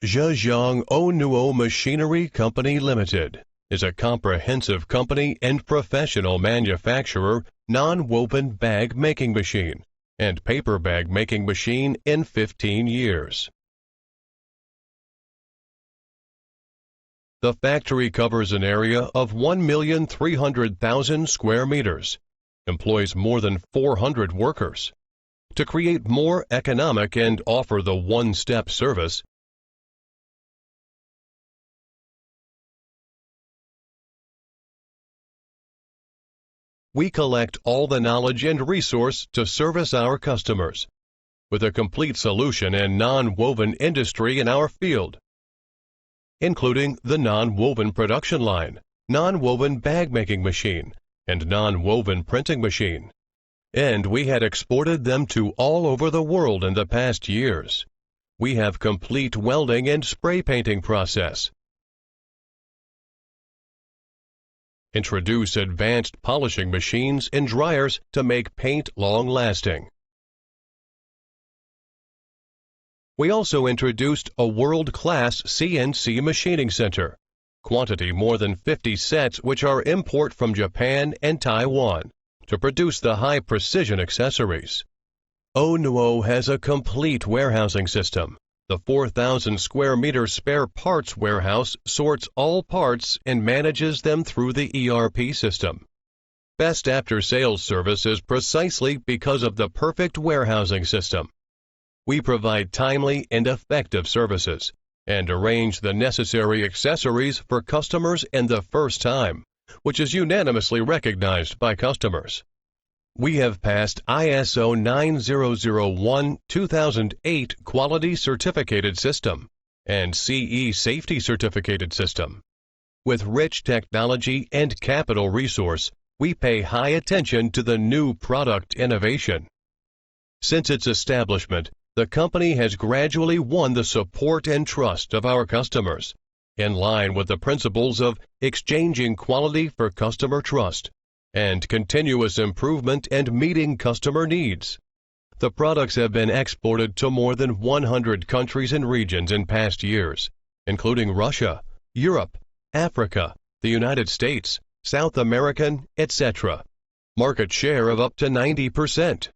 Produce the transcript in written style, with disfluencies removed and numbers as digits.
Zhejiang Ounuo Machinery Company Limited is a comprehensive company and professional manufacturer non-woven bag making machine and paper bag making machine in 15 years. The factory covers an area of 1,300,000 square meters, employs more than 400 workers. To create more economic and offer the one-step service, we collect all the knowledge and resource to service our customers, with a complete solution in non-woven industry in our field, including the non-woven production line, non-woven bag making machine, and non-woven printing machine. And we had exported them to all over the world in the past years. We have complete welding and spray painting process. Introduce advanced polishing machines and dryers to make paint long-lasting. We also introduced a world-class CNC machining center, quantity more than 50 sets which are import from Japan and Taiwan, to produce the high-precision accessories. Ounuo has a complete warehousing system. The 4,000 square meter spare parts warehouse sorts all parts and manages them through the ERP system. Best after-sales service is precisely because of the perfect warehousing system. We provide timely and effective services and arrange the necessary accessories for customers in the first time, which is unanimously recognized by customers. We have passed ISO 9001-2008 Quality Certificated System and CE Safety Certificated System. With rich technology and capital resource, we pay high attention to the new product innovation. Since its establishment, the company has gradually won the support and trust of our customers, in line with the principles of exchanging quality for customer trust and continuous improvement and meeting customer needs. The products have been exported to more than 100 countries and regions in past years, including Russia, Europe, Africa, the United States, South American, etc. Market share of up to 90%.